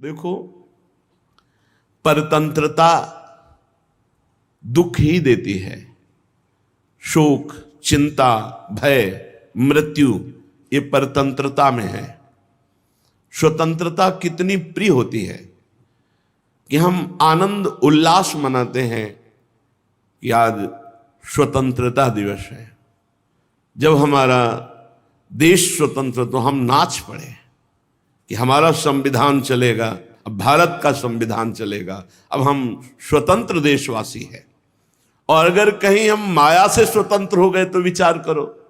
देखो, परतंत्रता दुख ही देती है। शोक, चिंता, भय, मृत्यु, ये परतंत्रता में है। स्वतंत्रता कितनी प्रिय होती है कि हम आनंद उल्लास मनाते हैं कि आज स्वतंत्रता दिवस है। जब हमारा देश स्वतंत्र तो हम नाच पड़े कि हमारा संविधान चलेगा, अब भारत का संविधान चलेगा, अब हम स्वतंत्र देशवासी हैं। और अगर कहीं हम माया से स्वतंत्र हो गए तो विचार करो,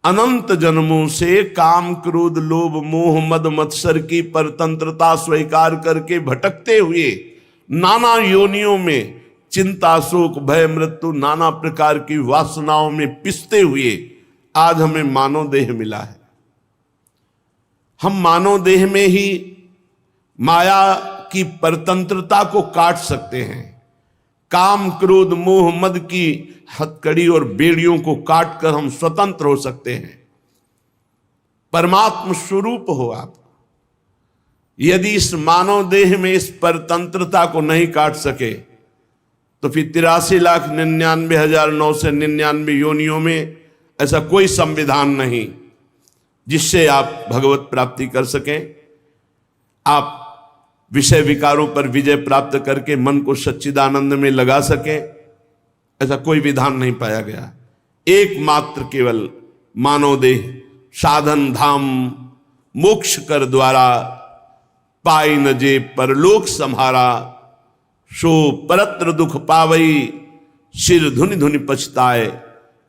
अनंत जन्मों से काम, क्रोध, लोभ, मोह, मद, मत्सर की परतंत्रता स्वीकार करके भटकते हुए नाना योनियों में चिंता, शोक, भय, मृत्यु, नाना प्रकार की वासनाओं में पिसते हुए आज हमें मानव देह मिला है। हम मानव देह में ही माया की परतंत्रता को काट सकते हैं। काम, क्रोध, मोह, मद की हथकड़ी और बेड़ियों को काटकर हम स्वतंत्र हो सकते हैं। परमात्म स्वरूप हो आप। यदि इस मानव देह में इस परतंत्रता को नहीं काट सके तो फिर 83,99,999 योनियों में ऐसा कोई संविधान नहीं जिससे आप भगवत प्राप्ति कर सकें। आप विषय विकारों पर विजय प्राप्त करके मन को सच्चिदानंद में लगा सकें, ऐसा कोई विधान नहीं पाया गया। एकमात्र केवल मानव देह साधन धाम मोक्ष कर द्वारा पाई न जे परलोक संहारा, सो परत्र दुख पावई सिर धुनि धुनि पछताए,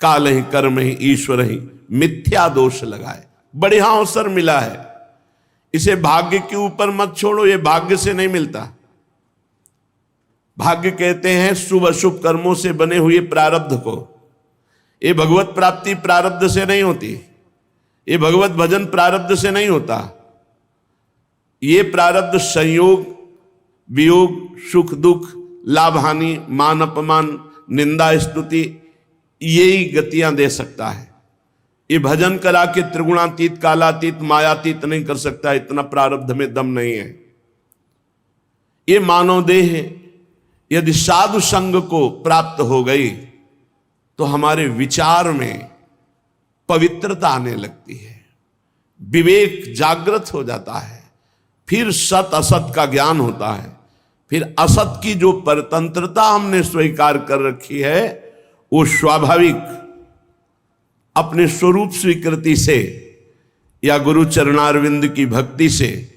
काल ही कर्म ही ईश्वर ही मिथ्या दोष लगाए। बढ़िया अवसर मिला है, इसे भाग्य के ऊपर मत छोड़ो, ये भाग्य से नहीं मिलता। भाग्य कहते हैं शुभ अशुभ कर्मों से बने हुए प्रारब्ध को। ये भगवत प्राप्ति प्रारब्ध से नहीं होती, ये भगवत भजन प्रारब्ध से नहीं होता। ये प्रारब्ध संयोग, वियोग, सुख दुख, लाभ हानि, मान अपमान, निंदा स्तुति, यही गतियां दे सकता है। ये भजन करा के त्रिगुणातीत, कालातीत, मायातीत नहीं कर सकता, इतना प्रारब्ध में दम नहीं है। ये मानव देह यदि साधु संग को प्राप्त हो गई तो हमारे विचार में पवित्रता आने लगती है, विवेक जागृत हो जाता है, फिर सत असत का ज्ञान होता है। फिर असत की जो परतंत्रता हमने स्वीकार कर रखी है वो स्वाभाविक अपने स्वरूप स्वीकृति से या गुरु चरणारविंद की भक्ति से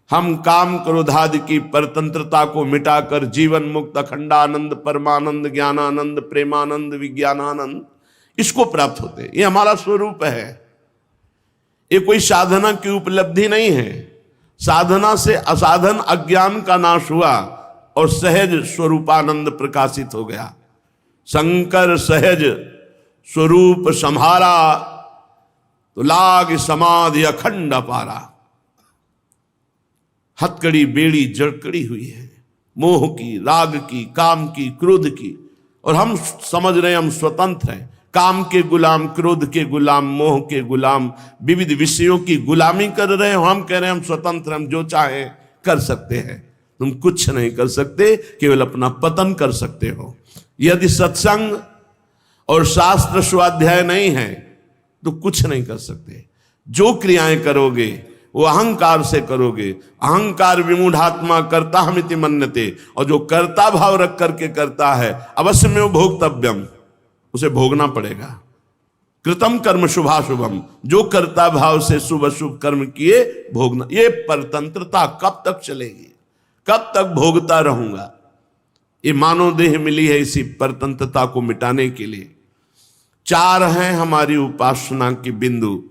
हम काम क्रोधादि की परतंत्रता को मिटाकर जीवन मुक्त अखंडानंद, परमानंद, ज्ञानानंद, प्रेमानंद, विज्ञानानंद, इसको प्राप्त होते हैं। ये हमारा स्वरूप है, ये कोई साधना की उपलब्धि नहीं है। साधना से असाधन अज्ञान का नाश हुआ और सहज स्वरूपानंद प्रकाशित हो गया। शंकर सहज स्वरूप संहारा, तो लाग समाधि अखंड पारा। हथकड़ी बेड़ी जड़कड़ी हुई है मोह की, राग की, काम की, क्रोध की, और हम समझ रहे हैं हम स्वतंत्र हैं। काम के गुलाम, क्रोध के गुलाम, मोह के गुलाम, विविध विषयों की गुलामी कर रहे हो। हम कह रहे हैं हम स्वतंत्र, हम जो चाहे कर सकते हैं। तुम कुछ नहीं कर सकते, केवल अपना पतन कर सकते हो। यदि सत्संग और शास्त्र स्वाध्याय नहीं है तो कुछ नहीं कर सकते। जो क्रियाएं करोगे वो अहंकार से करोगे। अहंकार विमूढ़ात्मा कर्ता हमिति मन्यते, और जो कर्ता भाव रख करके करता है अवश्य में भोक्तव्यम, उसे भोगना पड़ेगा। कृतम कर्म शुभाशुभम, जो कर्ता भाव से शुभ अशुभ कर्म किए भोगना। ये परतंत्रता कब तक चलेगी, कब तक भोगता रहूंगा। ये मानव देह मिली है इसी परतंत्रता को मिटाने के लिए। 4 हैं हमारी उपासना की बिंदु: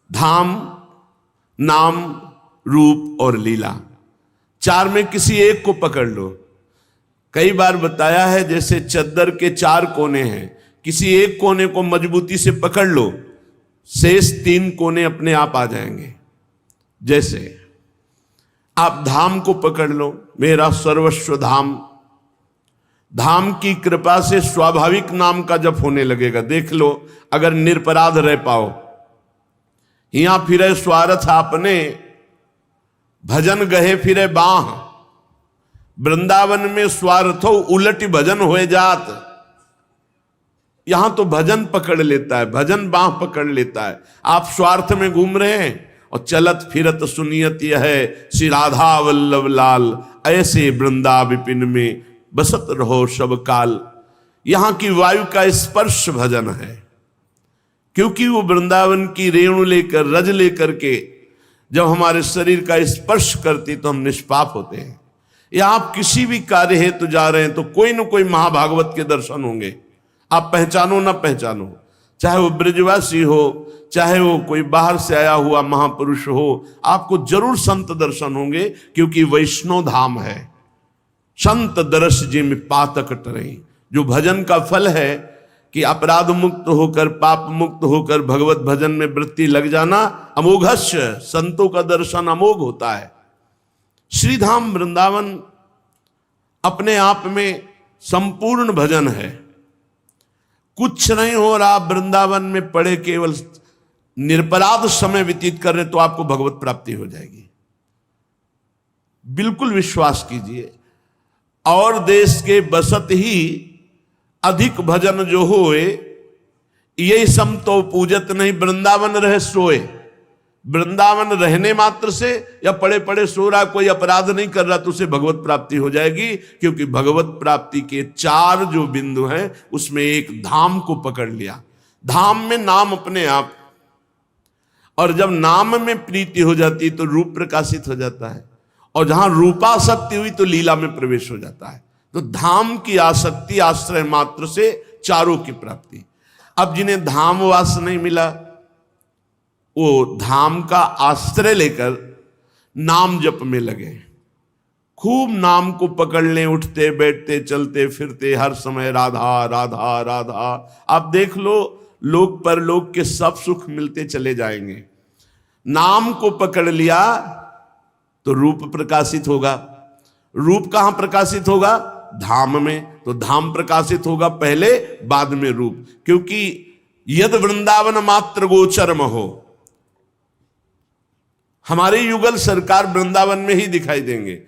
धाम, नाम, रूप और लीला। 4 में किसी एक को पकड़ लो। कई बार बताया है, जैसे चद्दर के 4 कोने हैं, किसी एक कोने को मजबूती से पकड़ लो, शेष 3 कोने अपने आप आ जाएंगे। जैसे आप धाम को पकड़ लो, मेरा सर्वस्व धाम। धाम की कृपा से स्वाभाविक नाम का जप होने लगेगा। देख लो, अगर निरपराध रह पाओ, यहां फिरे स्वार्थ आपने, भजन गहे फिरे बाह, वृंदावन में स्वार्थो उलट भजन होए जात। यहां तो भजन पकड़ लेता है, भजन बाह पकड़ लेता है। आप स्वार्थ में घूम रहे हैं और चलत फिरत सुनियत यह है श्री राधा वल्लभ लाल, ऐसे वृंदा विपिन में बसत रहो सब काल। यहां की वायु का स्पर्श भजन है, क्योंकि वो वृंदावन की रेणु लेकर, रज लेकर के जब हमारे शरीर का स्पर्श करती तो हम निष्पाप होते हैं। या आप किसी भी कार्य हेतु जा रहे हैं तो कोई न कोई महाभागवत के दर्शन होंगे, आप पहचानो ना पहचानो, चाहे वो ब्रजवासी हो, चाहे वो कोई बाहर से आया हुआ महापुरुष हो, आपको जरूर संत दर्शन होंगे, क्योंकि वैष्णव धाम है। संत दर्श जिम पातक टरें, जो भजन का फल है कि अपराध मुक्त होकर, पाप मुक्त होकर भगवत भजन में वृत्ति लग जाना, अमोघस्य, संतों का दर्शन अमोघ होता है। श्रीधाम वृंदावन अपने आप में संपूर्ण भजन है। कुछ नहीं हो रहा, आप वृंदावन में पड़े केवल निरपराध समय व्यतीत कर रहे तो आपको भगवत प्राप्ति हो जाएगी। बिल्कुल विश्वास कीजिए। और देश के बसत ही अधिक भजन जो होए, ये सम तो पूजत नहीं, वृंदावन रहे सोए। वृंदावन रहने मात्र से या पड़े पड़े सो रहा, कोई अपराध नहीं कर रहा, तो उसे भगवत प्राप्ति हो जाएगी। क्योंकि भगवत प्राप्ति के 4 जो बिंदु हैं, उसमें एक धाम को पकड़ लिया। धाम में नाम अपने आप, और जब नाम में प्रीति हो जाती तो रूप प्रकाशित हो जाता है, और जहां रूपासक्ति हुई तो लीला में प्रवेश हो जाता है। तो धाम की आसक्ति, आश्रय मात्र से 4 की प्राप्ति। अब जिन्हें धामवास नहीं मिला, वो धाम का आश्रय लेकर नाम जप में लगे, खूब नाम को पकड़ लें, उठते बैठते चलते फिरते हर समय राधा राधा राधा। आप देख लो, लोक परलोक के सब सुख मिलते चले जाएंगे। नाम को पकड़ लिया तो रूप प्रकाशित होगा। रूप कहां प्रकाशित होगा? धाम में। तो धाम प्रकाशित होगा पहले, बाद में रूप। क्योंकि यद वृंदावन मात्र गोचरम हो, हमारे युगल सरकार वृंदावन में ही दिखाई देंगे।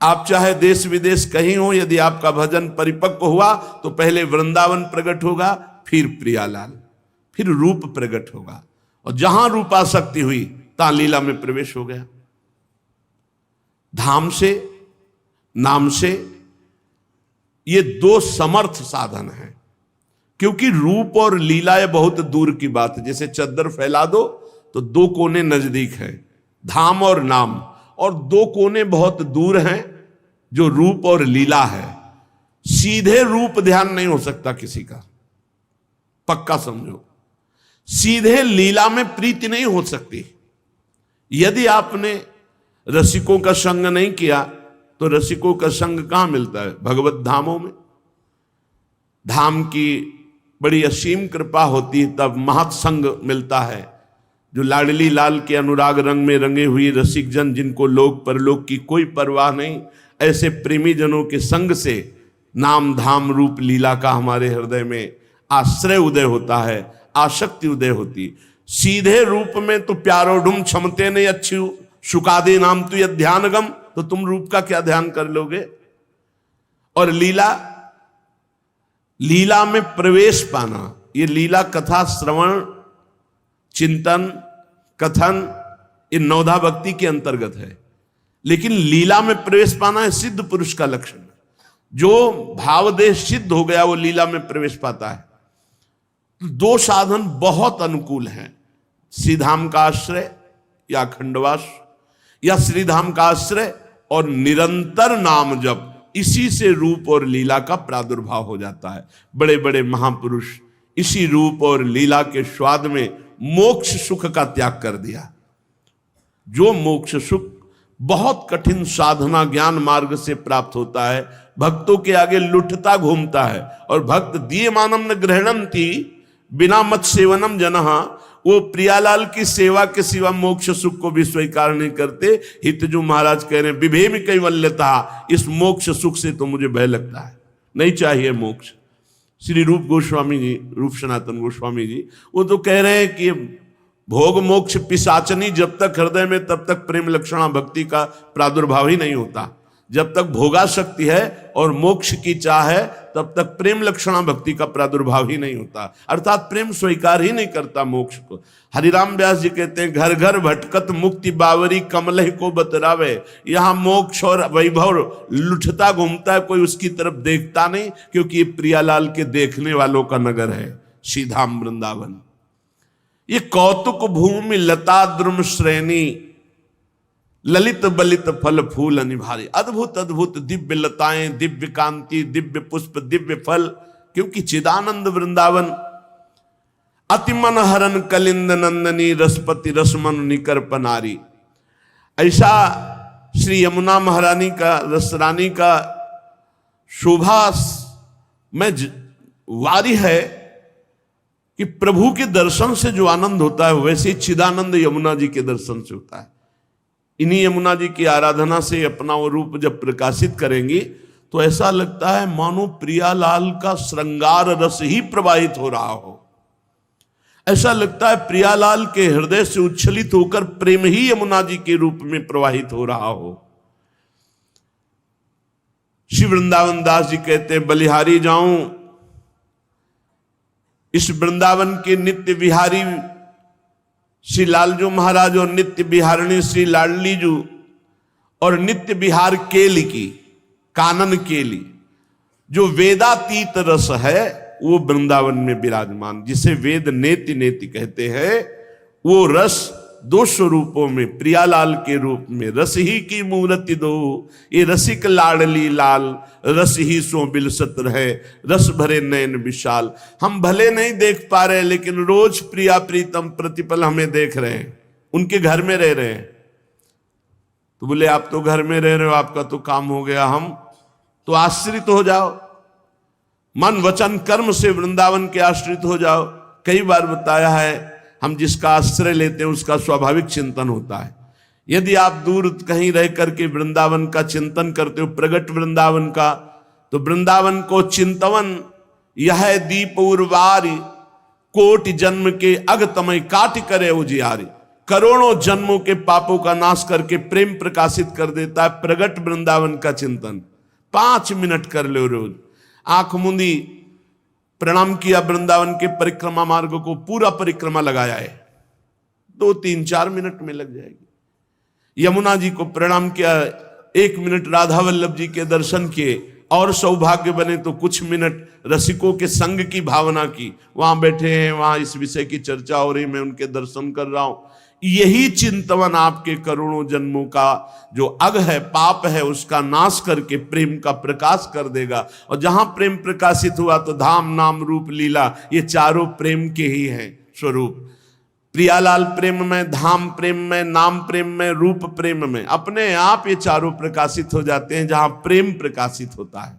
आप चाहे देश विदेश कहीं हो, यदि आपका भजन परिपक्व हुआ तो पहले वृंदावन प्रकट होगा, फिर प्रियालाल, फिर रूप प्रकट होगा। और जहां रूपासक्ति हुई तहां लीला में प्रवेश हो गया। धाम से, नाम से, ये 2 समर्थ साधन हैं। क्योंकि रूप और लीला ये बहुत दूर की बात है। जैसे चद्दर फैला दो तो 2 कोने नजदीक हैं, धाम और नाम, और 2 कोने बहुत दूर हैं, जो रूप और लीला है। सीधे रूप ध्यान नहीं हो सकता किसी का, पक्का समझो। सीधे लीला में प्रीति नहीं हो सकती। यदि आपने रसिकों का संग नहीं किया तो रसिकों का संग कहां मिलता है? भगवत धामों में। धाम की बड़ी असीम कृपा होती है तब महत संग मिलता है। जो लाडली लाल के अनुराग रंग में रंगे हुए रसिक जन, जिनको लोक परलोक की कोई परवाह नहीं, ऐसे प्रेमी जनों के संग से नाम धाम रूप लीला का हमारे हृदय में आश्रय उदय होता है, आसक्ति उदय होती। सीधे रूप में तो प्यारो ढूम क्षमते नहीं अच्छी शुकादे नाम तु यह ध्यानगम, तो तुम रूप का क्या ध्यान कर लोगे? और लीला, लीला में प्रवेश पाना, ये लीला कथा श्रवण चिंतन कथन इन 9धा भक्ति के अंतर्गत है। लेकिन लीला में प्रवेश पाना है सिद्ध पुरुष का लक्षण। जो भावदेश सिद्ध हो गया वो लीला में प्रवेश पाता है। 2 साधन बहुत अनुकूल हैं, श्रीधाम का आश्रय या खंडवास, या श्रीधाम का आश्रय और निरंतर नाम जप। इसी से रूप और लीला का प्रादुर्भाव हो जाता है। बड़े बड़े महापुरुष इसी रूप और लीला के स्वाद में मोक्ष सुख का त्याग कर दिया। जो मोक्ष सुख बहुत कठिन साधना ज्ञान मार्ग से प्राप्त होता है, भक्तों के आगे लुटता घूमता है। और भक्त दीयमानम न ग्रहणंती बिना मत सेवनम जनहा, वो प्रियालाल की सेवा के सिवा मोक्ष सुख को भी स्वीकार नहीं करते। हितजू महाराज कह रहे हैं विभेम कैवल्यता, इस मोक्ष सुख से तो मुझे भय लगता है, नहीं चाहिए मोक्ष। श्री रूप गोस्वामी जी, रूप सनातन गोस्वामी जी, वो तो कह रहे हैं कि भोग मोक्ष पिशाचनी जब तक हृदय में, तब तक प्रेम लक्षणा भक्ति का प्रादुर्भाव ही नहीं होता। जब तक भोगाशक्ति है और मोक्ष की चाह है, तब तक प्रेम लक्षणा भक्ति का प्रादुर्भाव ही नहीं होता, अर्थात प्रेम स्वीकार ही नहीं करता मोक्ष को। हरिराम व्यास जी कहते हैं, घर घर भटकत मुक्ति बावरी कमलह को बतरावे। यहां मोक्ष और वैभव लुटता घूमता है, कोई उसकी तरफ देखता नहीं, क्योंकि ये प्रियालाल के देखने वालों का नगर है श्रीधाम वृंदावन। ये कौतुक भूमि लता द्रुम श्रेणी, ललित बलित फल फूल अनिभारी। अद्भुत अद्भुत दिव्य लताएं, दिव्य कांति, दिव्य पुष्प, दिव्य फल, क्योंकि चिदानंद वृंदावन। अति मन हरन कलिंद नंदनी, रसपति रसमन निकर पनारी। ऐसा श्री यमुना महारानी का, रसरानी का शोभा में वारी है कि प्रभु के दर्शन से जो आनंद होता है, वैसे चिदानंद यमुना जी के दर्शन से होता है। इन्हीं यमुना जी की आराधना से अपना वो रूप जब प्रकाशित करेंगी तो ऐसा लगता है मानो प्रियालाल का श्रृंगार रस ही प्रवाहित हो रहा हो। ऐसा लगता है प्रियालाल के हृदय से उच्छलित होकर प्रेम ही यमुना जी के रूप में प्रवाहित हो रहा हो। श्री वृंदावन दास जी कहते हैं, बलिहारी जाऊं इस वृंदावन के नित्य विहारी श्री लालजू महाराज और नित्य बिहारिणी श्री लाडली जू और नित्य बिहार केली की, कानन केली, जो वेदातीत रस है वो वृंदावन में विराजमान, जिसे वेद नेति नेति कहते हैं, वो रस दो स्वरूपों में, प्रियालाल के रूप में, रस ही की मूर्ति दो, ये रसिक लाडली लाल, रस ही सो बिलसत रहे, रस भरे नयन विशाल। हम भले नहीं देख पा रहे, लेकिन रोज प्रिया प्रीतम प्रतिपल हमें देख रहे हैं, उनके घर में रह रहे हैं। तो बोले आप तो घर में रह रहे हो, आपका तो काम हो गया, हम तो आश्रित हो जाओ, मन वचन कर्म से वृंदावन के आश्रित हो जाओ। कई बार बताया है, हम जिसका आश्रय लेते हैं उसका स्वाभाविक चिंतन होता है। यदि आप दूर कहीं रह करके वृंदावन का चिंतन करते हो, प्रगट वृंदावन का, तो वृंदावन को चिंतवन यह दीप उर्वारी, कोटि जन्म के अगतमय काट करे उजियारी। करोड़ों जन्मों के पापों का नाश करके प्रेम प्रकाशित कर देता है प्रगट वृंदावन का चिंतन। 5 मिनट कर लो रोज, आंख मूंदी प्रणाम किया, वृंदावन के परिक्रमा मार्ग को पूरा परिक्रमा लगाया है, 2, 3, 4 मिनट में लग जाएगी। यमुना जी को प्रणाम किया, 1 मिनट राधा वल्लभ जी के दर्शन किए, और सौभाग्य बने तो कुछ मिनट रसिकों के संग की भावना की, वहां बैठे हैं, वहां इस विषय की चर्चा हो रही, मैं उनके दर्शन कर रहा हूं। यही चिंतवन आपके करोड़ों जन्मों का जो अग है, पाप है, उसका नाश करके प्रेम का प्रकाश कर देगा। और जहां प्रेम प्रकाशित हुआ तो धाम नाम रूप लीला, ये चारों प्रेम के ही हैं स्वरूप। प्रियालाल प्रेम में, धाम प्रेम में, नाम प्रेम में, रूप प्रेम में, अपने आप ये चारों प्रकाशित हो जाते हैं जहां प्रेम प्रकाशित होता है।